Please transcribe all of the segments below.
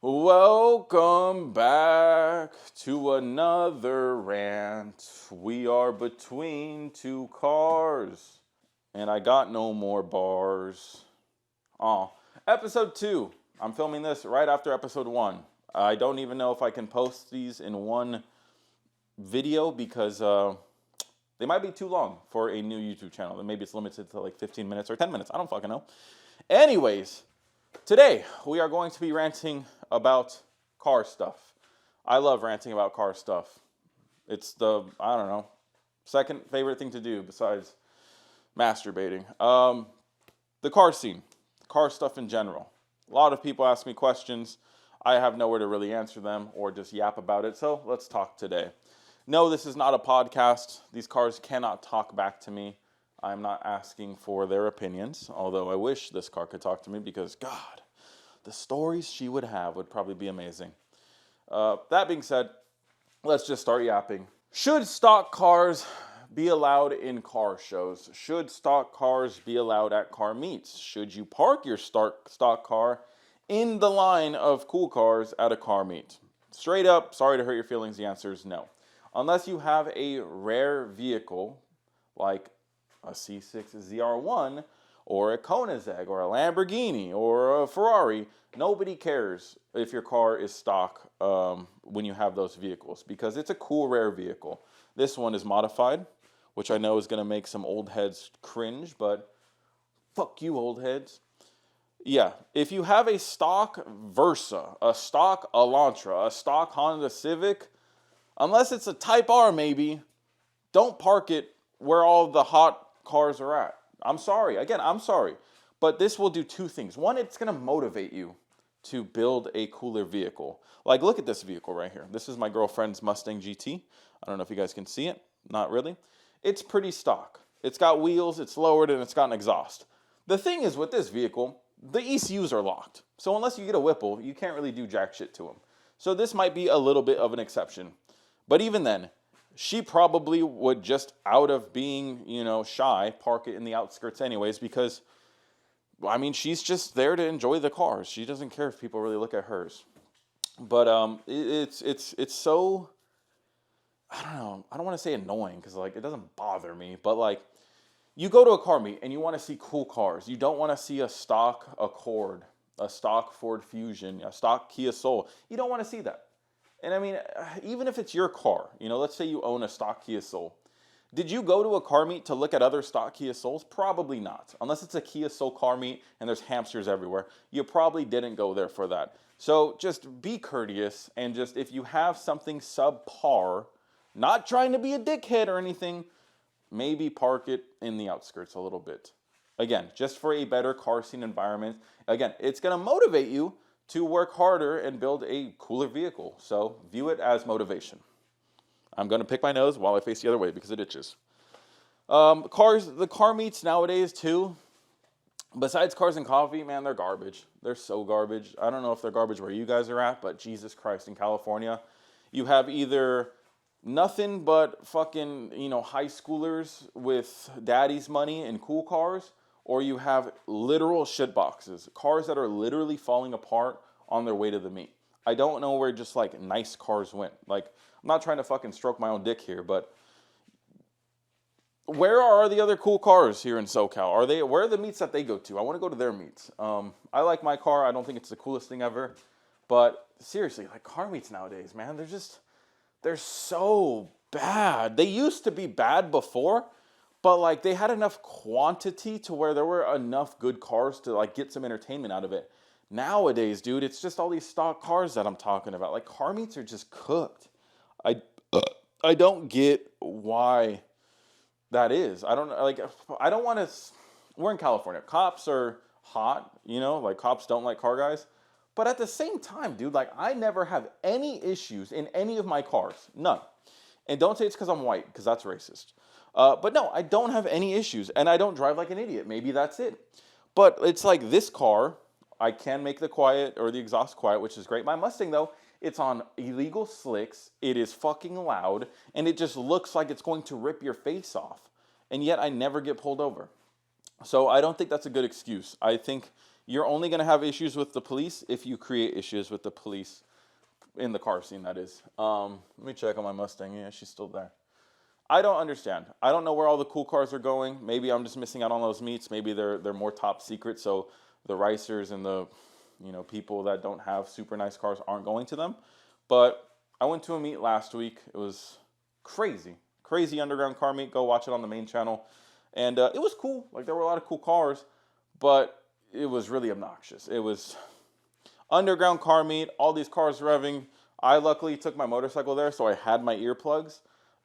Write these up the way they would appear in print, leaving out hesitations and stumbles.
Welcome back to another rant. We are between two cars, and I got no more bars. Oh, episode 2. I'm filming this right after episode 1. I don't even know if I can post these in one video because they might be too long for a new YouTube channel. Maybe it's limited to like 15 minutes or 10 minutes. I don't fucking know. Anyways, today we are going to be ranting about car stuff. I love ranting about car stuff. It's I don't know, second favorite thing to do besides masturbating. The car scene, car stuff in general. A lot of people ask me questions. I have nowhere to really answer them or just yap about it, so let's talk today. No, this is not a podcast. These cars cannot talk back to me. I'm not asking for their opinions, although I wish this car could talk to me because, God, the stories she would have would probably be amazing. That being said, let's just start yapping. Should stock cars be allowed in car shows? Should stock cars be allowed at car meets? Should you park your stock car in the line of cool cars at a car meet? Straight up, sorry to hurt your feelings, the answer is no. Unless you have a rare vehicle like a C6 ZR1 or a Koenigsegg or a Lamborghini or a Ferrari, nobody cares if your car is stock when you have those vehicles because it's a cool, rare vehicle. This one is modified, which I know is going to make some old heads cringe, but fuck you, old heads. Yeah, if you have a stock Versa, a stock Elantra, a stock Honda Civic, unless it's a Type R maybe, don't park it where all the hot cars are at. I'm sorry. Again, I'm sorry. But this will do two things. One, it's going to motivate you to build a cooler vehicle. Like, look at this vehicle right here. This is my girlfriend's Mustang GT. I don't know if you guys can see it. Not really. It's pretty stock. It's got wheels, it's lowered, and it's got an exhaust. The thing is with this vehicle, the ECUs are locked. So unless you get a Whipple, you can't really do jack shit to them. So this might be a little bit of an exception. But even then, she probably would just out of being, shy, park it in the outskirts anyways because, I mean, she's just there to enjoy the cars. She doesn't care if people really look at hers. But it's so, I don't know, I don't want to say annoying because, like, it doesn't bother me. But, like, you go to a car meet and you want to see cool cars. You don't want to see a stock Accord, a stock Ford Fusion, a stock Kia Soul. You don't want to see that. And I mean, even if it's your car, let's say you own a stock Kia Soul. Did you go to a car meet to look at other stock Kia Souls? Probably not. Unless it's a Kia Soul car meet and there's hamsters everywhere. You probably didn't go there for that. So just be courteous and just, if you have something subpar, not trying to be a dickhead or anything, maybe park it in the outskirts a little bit. Again, just for a better car scene environment. Again, it's going to motivate you to work harder and build a cooler vehicle. So view it as motivation. I'm going to pick my nose while I face the other way because it itches. The car meets nowadays too, besides Cars and Coffee, man, they're garbage. They're so garbage. I don't know if they're garbage where you guys are at, but Jesus Christ, in California, you have either nothing but fucking, high schoolers with daddy's money and cool cars, or you have literal shit boxes, cars that are literally falling apart on their way to the meet. I don't know where just like nice cars went. Like, I'm not trying to fucking stroke my own dick here, but where are the other cool cars here in SoCal? Where are the meets that they go to? I want to go to their meets. I like my car. I don't think it's the coolest thing ever, but seriously, like car meets nowadays, man, they're so bad. They used to be bad before, but like they had enough quantity to where there were enough good cars to like get some entertainment out of it. Nowadays, dude, it's just all these stock cars that I'm talking about. Like car meets are just cooked. I don't get why that is. I don't want to. We're in California. Cops are hot, like cops don't like car guys. But at the same time, dude, like I never have any issues in any of my cars. None. And don't say it's because I'm white, because that's racist. But no, I don't have any issues, and I don't drive like an idiot. Maybe that's it. But it's like this car, I can make the quiet or the exhaust quiet, which is great. My Mustang, though, it's on illegal slicks. It is fucking loud, and it just looks like it's going to rip your face off. And yet I never get pulled over. So I don't think that's a good excuse. I think you're only going to have issues with the police if you create issues with the police in the car scene, that is. Let me check on my Mustang. Yeah, she's still there. I don't understand. I don't know where all the cool cars are going. Maybe I'm just missing out on those meets. Maybe they're more top secret, so the racers and the people that don't have super nice cars aren't going to them. But I went to a meet last week. It was crazy underground car meet. Go watch it on the main channel, and it was cool. Like, there were a lot of cool cars, but it was really obnoxious. It was underground car meet, all these cars revving. I luckily took my motorcycle there, so I had my earplugs,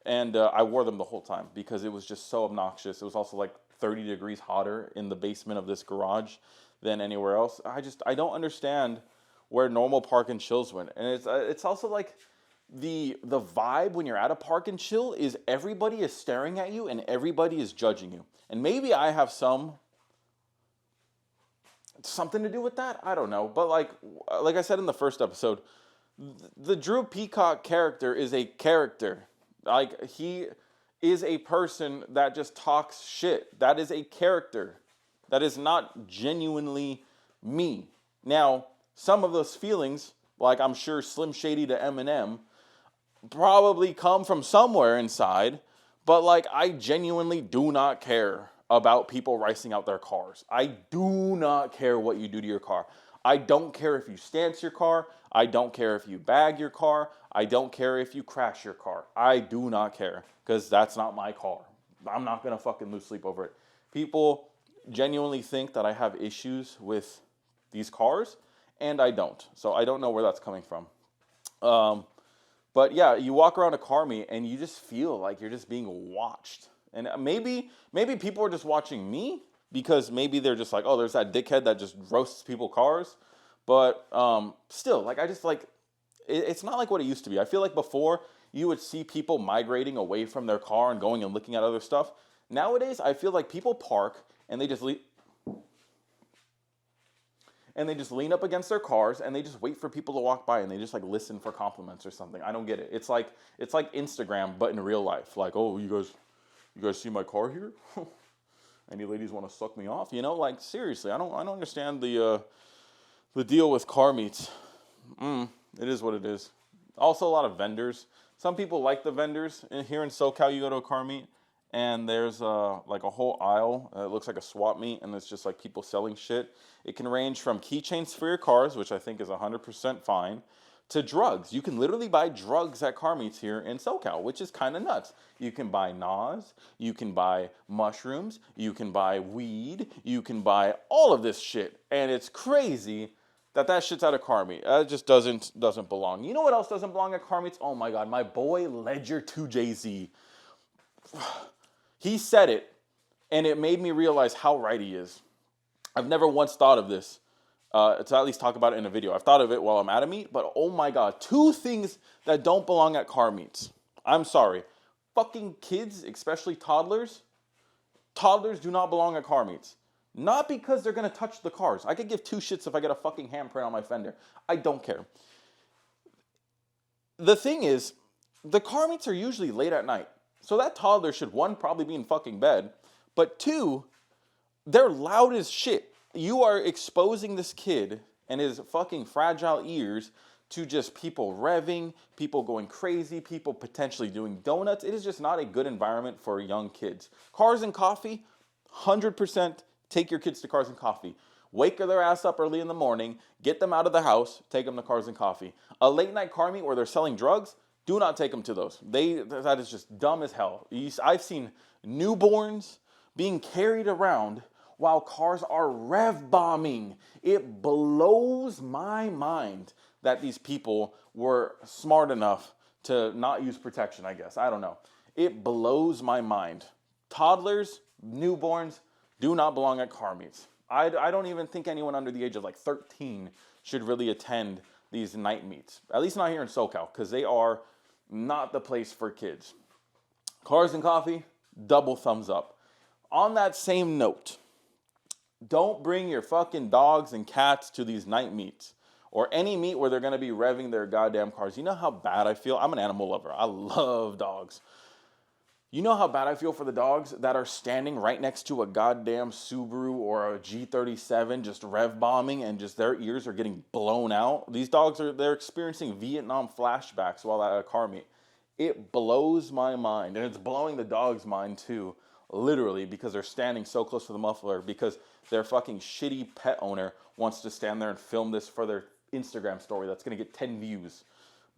and I wore them the whole time because it was just so obnoxious. It was also like 30 degrees hotter in the basement of this garage than anywhere else. I don't understand where normal park and chills went. And it's also like the vibe when you're at a park and chill is everybody is staring at you and everybody is judging you. And maybe I have something to do with that. I don't know. But like I said in the first episode, the Drew Peacock character is a character. Like, he is a person that just talks shit. That is a character. That is not genuinely me. Now, some of those feelings, like I'm sure Slim Shady to Eminem, probably come from somewhere inside, but like, I genuinely do not care about people ricing out their cars. I do not care what you do to your car. I don't care if you stance your car. I don't care if you bag your car. I don't care if you crash your car. I do not care, because that's not my car. I'm not going to fucking lose sleep over it. People genuinely think that I have issues with these cars, and I don't. So I don't know where that's coming from. But yeah, you walk around a car meet and you just feel like you're just being watched. And maybe people are just watching me, because maybe they're just like, oh, there's that dickhead that just roasts people's cars. But still, like, I just like, it's not like what it used to be. I feel like before you would see people migrating away from their car and going and looking at other stuff. Nowadays, I feel like people park and they just lean up against their cars and they just wait for people to walk by and they just like listen for compliments or something. I don't get it. It's like Instagram, but in real life. Like, oh, you guys see my car here? Any ladies want to suck me off? Like, seriously, I don't understand the deal with car meets. It is what it is. Also, a lot of vendors. Some people like the vendors. Here in SoCal, you go to a car meet, and there's like a whole aisle. It looks like a swap meet, and it's just like people selling shit. It can range from keychains for your cars, which I think is 100% fine, to drugs. You can literally buy drugs at car meets here in SoCal, which is kind of nuts. You can buy Nas, you can buy mushrooms, you can buy weed, you can buy all of this shit, and it's crazy that shit's at a car meet. It just doesn't belong. You know what else doesn't belong at car meets? Oh my God, my boy Ledger 2 Jay-Z. He said it, and it made me realize how right he is. I've never once thought of this, to at least talk about it in a video. I've thought of it while I'm at a meet, but oh my God, 2 things that don't belong at car meets. I'm sorry. Fucking kids, especially toddlers. Toddlers do not belong at car meets. Not because they're going to touch the cars. I could give 2 shits if I get a fucking handprint on my fender. I don't care. The thing is, the car meets are usually late at night. So that toddler should, 1, probably be in fucking bed. But 2, they're loud as shit. You are exposing this kid and his fucking fragile ears to just people revving, people going crazy, people potentially doing donuts. It is just not a good environment for young kids. Cars and coffee, 100%. Take your kids to Cars and Coffee. Wake their ass up early in the morning, get them out of the house, take them to Cars and Coffee. A late night car meet where they're selling drugs, do not take them to those. That is just dumb as hell. I've seen newborns being carried around while cars are rev bombing. It blows my mind that these people were smart enough to not use protection, I guess. I don't know. It blows my mind. Toddlers, newborns, do not belong at car meets. I don't even think anyone under the age of like 13 should really attend these night meets. At least not here in SoCal, because they are not the place for kids. Cars and Coffee, double thumbs up. On that same note, don't bring your fucking dogs and cats to these night meets or any meet where they're going to be revving their goddamn cars. You know how bad I feel? I'm an animal lover. I love dogs. You know how bad I feel for the dogs that are standing right next to a goddamn Subaru or a G37 just rev bombing and just their ears are getting blown out. These dogs they're experiencing Vietnam flashbacks while at a car meet. It blows my mind, and it's blowing the dog's mind too, literally, because they're standing so close to the muffler because their fucking shitty pet owner wants to stand there and film this for their Instagram story that's going to get 10 views.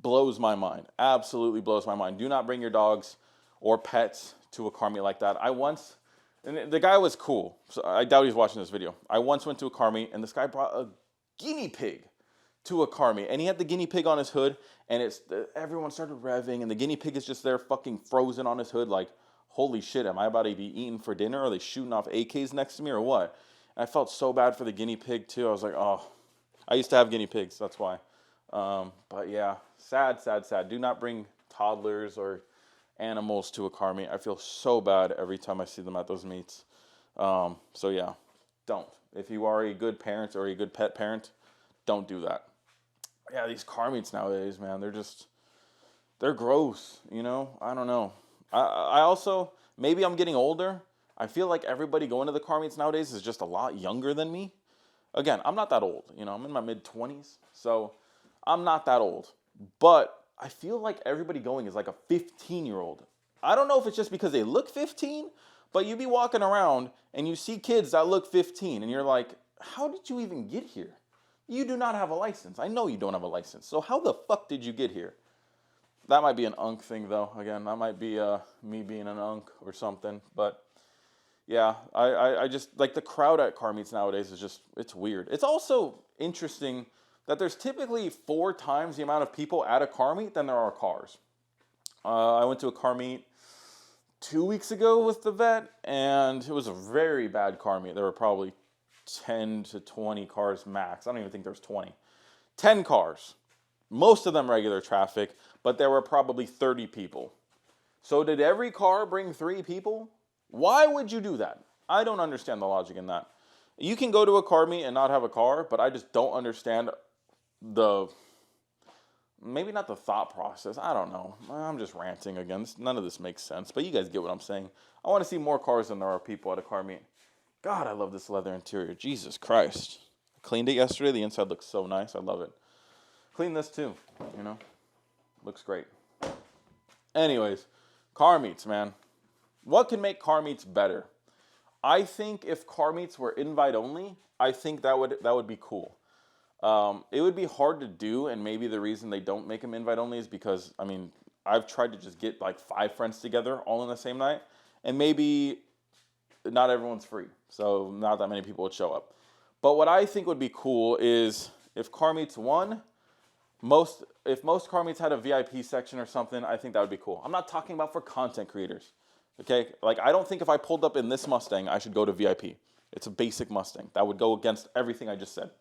Blows my mind. Absolutely blows my mind. Do not bring your dogs or pets to a car meet like that. And the guy was cool, so I doubt he's watching this video. I once went to a car meet, and this guy brought a guinea pig to a car meet, and he had the guinea pig on his hood, and everyone started revving, and the guinea pig is just there fucking frozen on his hood, like, holy shit, am I about to be eaten for dinner? Are they shooting off AKs next to me or what? And I felt so bad for the guinea pig too. I was like, oh, I used to have guinea pigs, that's why. But yeah, sad. Do not bring toddlers or animals to a car meet. I feel so bad every time I see them at those meets. So yeah, don't. If you are a good parent or a good pet parent, don't do that. Yeah, these car meets nowadays, man, they're gross, you know? I don't know. I also, maybe I'm getting older. I feel like everybody going to the car meets nowadays is just a lot younger than me. Again, I'm not that old, you know, I'm in my mid-20s, so I'm not that old. But I feel like everybody going is like a 15-year-old. I don't know if it's just because they look 15, but you be walking around and you see kids that look 15 and you're like, how did you even get here? You do not have a license. I know you don't have a license. So how the fuck did you get here? That might be an unk thing though. Again, that might be me being an unk or something. But yeah, I just, like the crowd at car meets nowadays is just, it's weird. It's also interesting that there's typically 4 times the amount of people at a car meet than there are cars. I went to a car meet 2 weeks ago with the vet, and it was a very bad car meet. There were probably 10 to 20 cars max. I don't even think there was 20. 10 cars. Most of them regular traffic, but there were probably 30 people. So did every car bring 3 people? Why would you do that? I don't understand the logic in that. You can go to a car meet and not have a car, but I just don't understand maybe not the thought process. I don't know. I'm just ranting again. None of this makes sense, but you guys get what I'm saying. I want to see more cars than there are people at a car meet. God, I love this leather interior. Jesus Christ. I cleaned it yesterday. The inside looks so nice. I love it. Clean this too, you know. Looks great. Anyways, car meets, man. What can make car meets better? I think if car meets were invite only, I think that would be cool. It would be hard to do, and maybe the reason they don't make them invite only is because, I mean, I've tried to just get like 5 friends together all in the same night, and maybe not everyone's free, so not that many people would show up. But what I think would be cool is if car meets won, if most car meets had a VIP section or something, I think that would be cool. I'm not talking about for content creators, okay? Like, I don't think if I pulled up in this Mustang, I should go to VIP. It's a basic Mustang. That would go against everything I just said.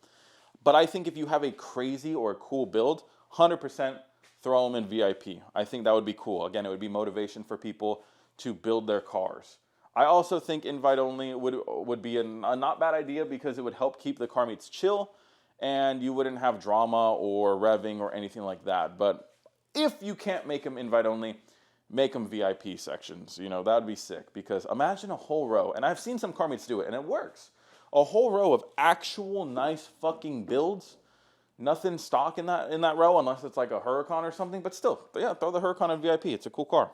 But I think if you have a crazy or a cool build, 100% throw them in VIP. I think that would be cool. Again, it would be motivation for people to build their cars. I also think invite only would be a not bad idea because it would help keep the car meets chill and you wouldn't have drama or revving or anything like that. But if you can't make them invite only, make them VIP sections. You know, that would be sick because imagine a whole row, and I've seen some car meets do it and it works. A whole row of actual nice fucking builds. Nothing stock in that row unless it's like a Huracan or something. But still, yeah, throw the Huracan in VIP. It's a cool car.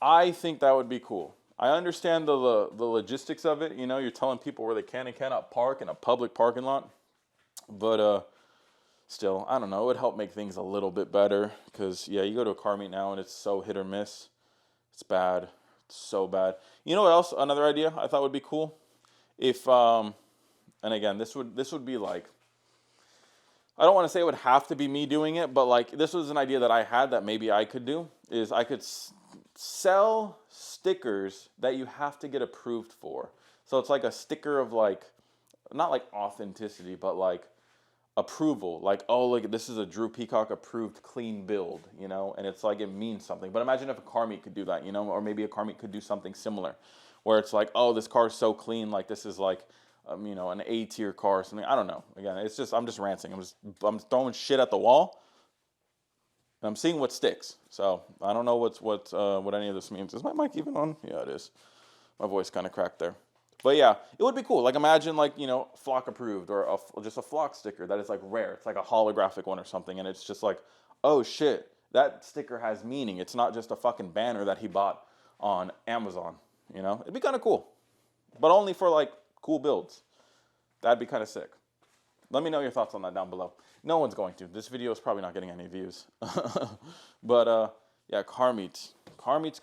I think that would be cool. I understand the logistics of it. You know, you're telling people where they can and cannot park in a public parking lot. But still, I don't know. It would help make things a little bit better. Because, yeah, you go to a car meet now and it's so hit or miss. It's bad. It's so bad. You know what else? Another idea I thought would be cool? If, and again, this would be like, I don't want to say it would have to be me doing it, but like this was an idea that I had that maybe I could do, is I could sell stickers that you have to get approved for. So it's like a sticker of like, not like authenticity, but like approval. Like, oh, look, this is a Drew Peacock approved clean build, you know, and it's like it means something. But imagine if a car meet could do that, you know, or maybe a car meet could do something similar. Where it's like, oh, this car is so clean, like this is like, you know, an A-tier car or something. I don't know. Again, I'm just ranting. I'm throwing shit at the wall. And I'm seeing what sticks. So I don't know what any of this means. Is my mic even on? Yeah, it is. My voice kind of cracked there. But yeah, it would be cool. Like imagine like, flock approved or just a flock sticker that is like rare. It's like a holographic one or something. And it's just like, oh shit, that sticker has meaning. It's not just a fucking banner that he bought on Amazon. It'd be kind of cool. But only for like cool builds. That'd be kind of sick. Let me know your thoughts on that down below. No one's going to. This video is probably not getting any views. But yeah, car meets. Car meets.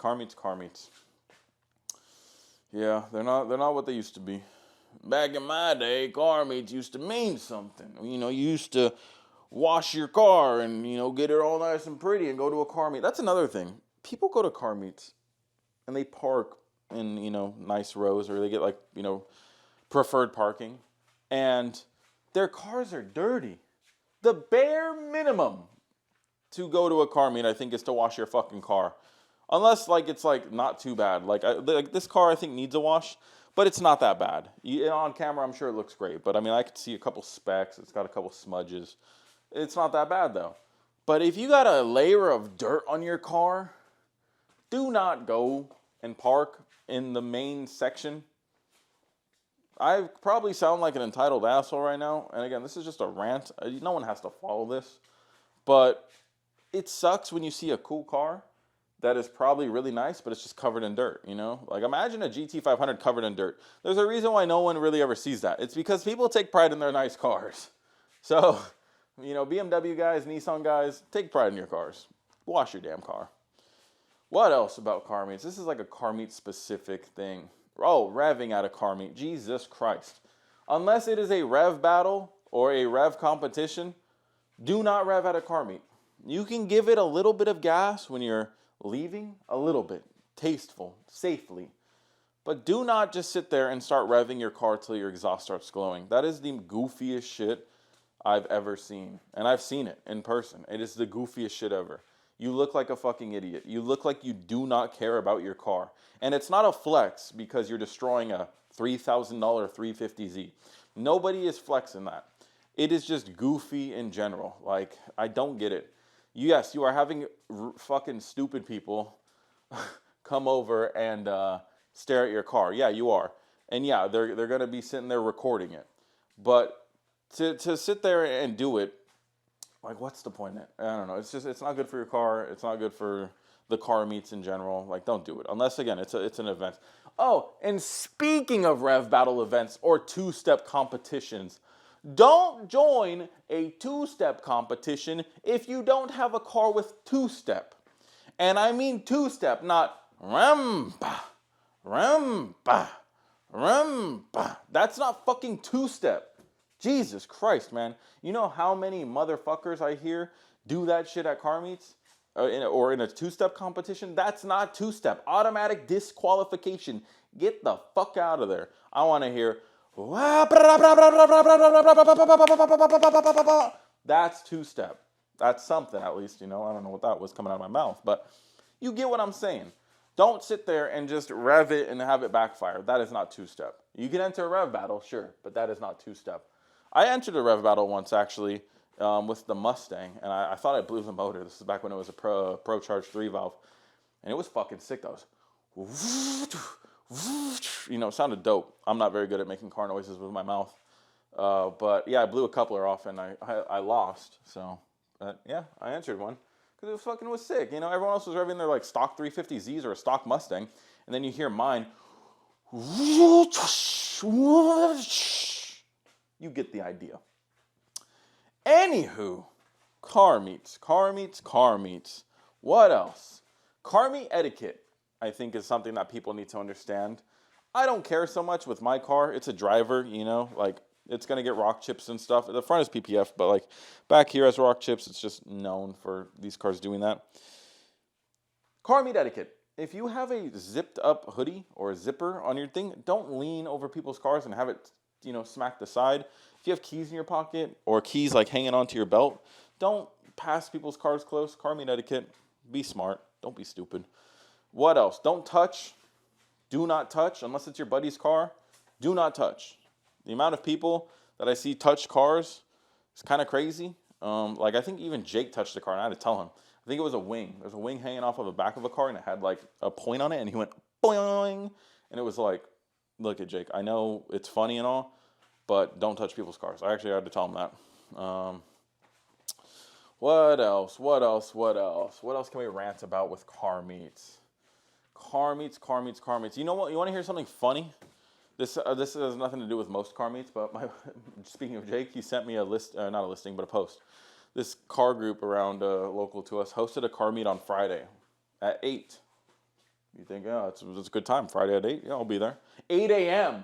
Yeah, they're not what they used to be. Back in my day, car meets used to mean something. You used to wash your car and, get it all nice and pretty and go to a car meet. That's another thing. People go to car meets and they park in, nice rows, or they get like, preferred parking, and their cars are dirty. The bare minimum to go to a car meet, I think, is to wash your fucking car. Unless, like, it's, like, not too bad. Like this car, I think, needs a wash, but it's not that bad. On camera, I'm sure it looks great, but, I mean, I could see a couple specks. It's got a couple smudges. It's not that bad, though. But if you got a layer of dirt on your car, do not go and park in the main section. I probably sound like an entitled asshole right now. And again, this is just a rant. No one has to follow this. But it sucks when you see a cool car that is probably really nice, but it's just covered in dirt, Like imagine a GT500 covered in dirt. There's a reason why no one really ever sees that. It's because people take pride in their nice cars. So, BMW guys, Nissan guys, take pride in your cars. Wash your damn car. What else about car meets? This is like a car meet specific thing. Oh, revving at a car meet. Jesus Christ. Unless it is a rev battle or a rev competition, do not rev at a car meet. You can give it a little bit of gas when you're leaving, a little bit, tasteful, safely. But do not just sit there and start revving your car till your exhaust starts glowing. That is the goofiest shit I've ever seen. And I've seen it in person. It is the goofiest shit ever. You look like a fucking idiot. You look like you do not care about your car. And it's not a flex because you're destroying a $3,000 350Z. Nobody is flexing that. It is just goofy in general. Like, I don't get it. Yes, you are having fucking stupid people come over and stare at your car. Yeah, you are. And yeah, they're going to be sitting there recording it. But to sit there and do it, like, what's the point in it? I don't know. It's not good for your car. It's not good for the car meets in general. Like, don't do it. Unless, again, it's an event. Oh, and speaking of rev battle events or two-step competitions, don't join a two-step competition if you don't have a car with two-step. And I mean two-step, not rampa, rampa, rampa. That's not fucking two-step. Jesus Christ, man. You know how many motherfuckers I hear do that shit at car meets? Or in a two-step competition? That's not two-step. Automatic disqualification. Get the fuck out of there. I want to hear... That's two-step. That's something, at least, I don't know what that was coming out of my mouth. But you get what I'm saying. Don't sit there and just rev it and have it backfire. That is not two-step. You can enter a rev battle, sure, but that is not two-step. I entered a rev battle once, actually, with the Mustang, and I thought I blew the motor. This is back when it was a Pro Charge 3 valve, and it was fucking sick. That was, it sounded dope. I'm not very good at making car noises with my mouth, but yeah, I blew a coupler off, and I lost. So, yeah, I entered one because it was sick. Everyone else was revving their like stock 350Zs or a stock Mustang, and then you hear mine. You get the idea. Anywho, car meets. What else? Car meet etiquette, I think, is something that people need to understand. I don't care so much with my car. It's a driver, like it's going to get rock chips and stuff. The front is PPF, but like back here has rock chips. It's just known for these cars doing that. Car meet etiquette. If you have a zipped up hoodie or a zipper on your thing, don't lean over people's cars and have it smack the side. If you have keys in your pocket or keys like hanging onto your belt, don't pass people's cars close. Car meet etiquette. Be smart. Don't be stupid. What else? Don't touch. Do not touch unless it's your buddy's car. Do not touch. The amount of people that I see touch cars is kind of crazy. Like I think even Jake touched the car, and I had to tell him. I think it was a wing. There's a wing hanging off of the back of a car, and it had like a point on it, and he went boing, and it was like, look at Jake. I know it's funny and all, but don't touch people's cars. I actually had to tell him that. What else? What else? What else? What else can we rant about with car meets? Car meets, car meets, car meets. You know what? You want to hear something funny? This has nothing to do with most car meets, but speaking of Jake, he sent me a list, not a listing, but a post. This car group around local to us hosted a car meet on Friday at 8. You think, oh, it's a good time. Friday at 8? Yeah, I'll be there. 8 a.m.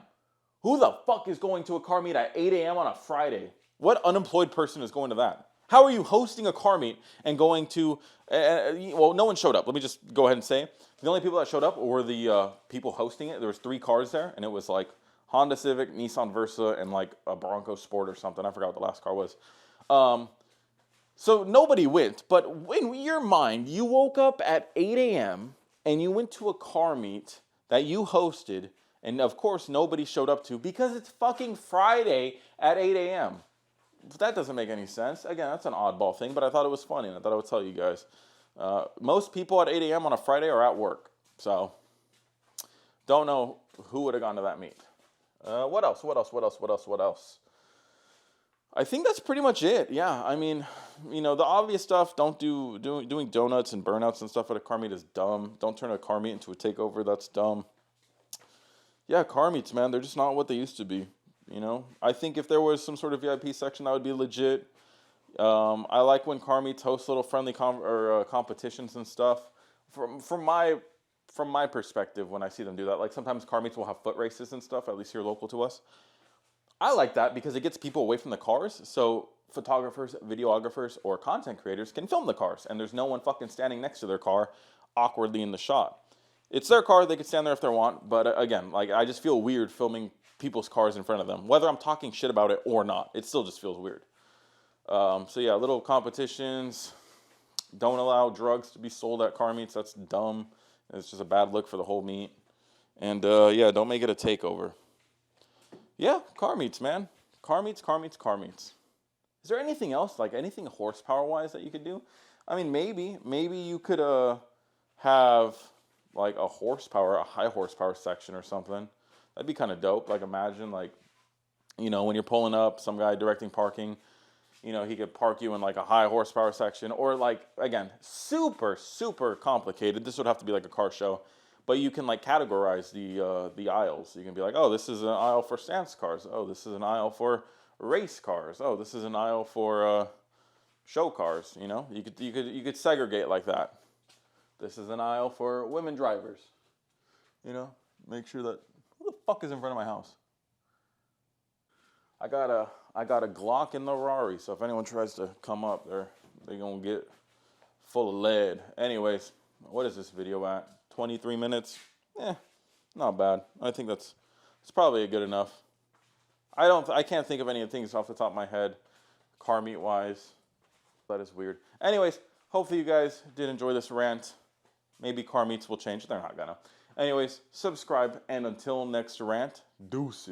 Who the fuck is going to a car meet at 8 a.m. on a Friday? What unemployed person is going to that? How are you hosting a car meet and going to, well, no one showed up. Let me just go ahead and say, the only people that showed up were the people hosting it. There was 3 cars there, and it was like Honda Civic, Nissan Versa, and like a Bronco Sport or something. I forgot what the last car was. So nobody went, but in your mind, you woke up at 8 a.m. and you went to a car meet that you hosted, and of course nobody showed up to because it's fucking Friday at 8 a.m. That doesn't make any sense. Again, that's an oddball thing, but I thought it was funny, and I thought I would tell you guys. Most people at 8 a.m. on a Friday are at work, so don't know who would have gone to that meet. What else? What else? What else? What else? What else? I think that's pretty much it. Yeah, I mean, you know, the obvious stuff. Doing donuts and burnouts and stuff at a car meet is dumb. Don't turn a car meet into a takeover. That's dumb. Yeah, car meets, man, they're just not what they used to be. You know, I think if there was some sort of VIP section, that would be legit. I like when car meets host little friendly competitions and stuff. From my perspective, when I see them do that, like sometimes car meets will have foot races and stuff. At least here local to us. I like that because it gets people away from the cars. So photographers, videographers, or content creators can film the cars, and there's no one fucking standing next to their car awkwardly in the shot. It's their car; they can stand there if they want. But again, like I just feel weird filming people's cars in front of them, whether I'm talking shit about it or not. It still just feels weird. So yeah, little competitions. Don't allow drugs to be sold at car meets. That's dumb. It's just a bad look for the whole meet. And yeah, don't make it a takeover. Yeah, car meets, man. Car meets, car meets, car meets. Is there anything else, like anything horsepower-wise that you could do? I mean, maybe you could have like a high horsepower section or something. That'd be kind of dope. Like imagine like, you know, when you're pulling up, some guy directing parking, you know, he could park you in like a high horsepower section, or like, again, super, super complicated. This would have to be like a car show, but you can like categorize the aisles. You can be like, oh, this is an aisle for stance cars. Oh, this is an aisle for race cars. Oh, this is an aisle for show cars. You know, you could segregate like that. This is an aisle for women drivers. You know, make sure that, who the fuck is in front of my house? I got a Glock in the Rari, so if anyone tries to come up, they're gonna get full of lead. Anyways, what is this video at? 23 minutes? Not bad. I think it's probably good enough. I can't think of any things off the top of my head, car meet wise. That is weird. Anyways, hopefully you guys did enjoy this rant. Maybe car meets will change. They're not gonna. Anyways, subscribe, and until next rant, deuces.